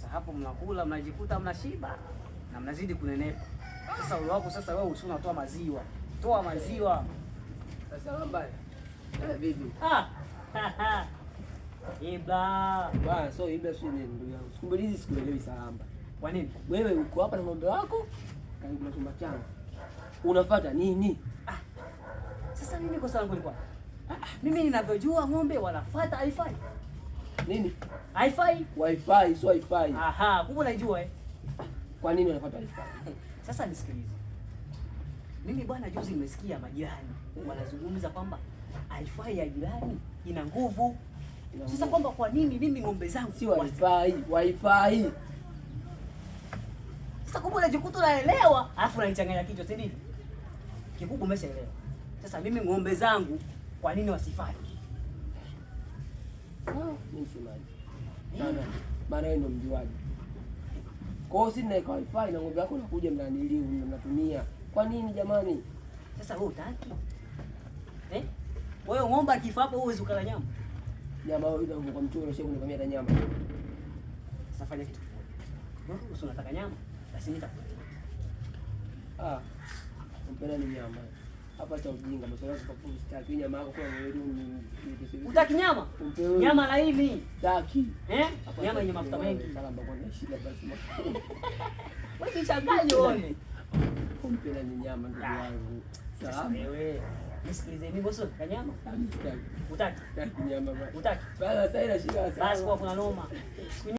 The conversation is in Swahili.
Sasa hapo mnakula mnajikuta mnashiba na mnazidi kunenepa. Sasa ule wako sasa wewe usio unatoa maziwa. Toa maziwa. Sasa mbaya. Vipi? Ibla. Bwana, so ibla si nini ndugu yangu. Sikumbalizi sikuelewi salamba. Kwa nini? Wewe uko hapa na ng'ombe wako karibu na chumba changu. Unafuata nini? Sasa mimi kosa langu lilikuwa. Mimi ninavyojua ng'ombe wanafuata wifi. Nini? Wifi? Wifi, so wifi. Aha, kumbe unajua Kwa nini wanafuata wifi? Sasa nisikilize. Mimi bwana, juzi nimesikia majirani wanazungumza kwamba wifi ya jirani ina nguvu. Sasa kwamba kwa nini mimi ng'ombe zangu si wifi? Sasa kumbe unajikuta unaelewa, alafu unanichanganya kichwa, si ndio? Kikubwa umeshaelewa. Sasa mimi ng'ombe zangu kwa nini wasifanye? Mimi semaji. Maana wewe ndio mjuaji. Kwa hiyo sina wifi na ng'ombe wako nakuja mnaniliu mnatumia. Kwa nini jamani? Sasa wewe utaki? Wewe ng'ombe akifa hapo huwezi ukala nyama. Nyama wewe ndio kwa mchoro sio kunikamia hata nyama. Sasa fanya kitu. Wewe unataka nyama? Basi nitakuletea. Mpenda ni nyama. Hapa cha ujinga masuala ya kupusi sitaki nyama yako kwa wewe ni. Utaki nyama? Nyama laini. Sitaki. Nyama yenye mafuta mengi. Salamba kwa nini shida basi. Wewe changanya uone. Mpenda ni nyama ndugu yangu. Sasa wewe nisikilize mimi bosi, kanyama? Sitaki. Utaki? Sitaki nyama bwana. Utaki? Bana sasa ina shida sana. Basi kwa kuna noma.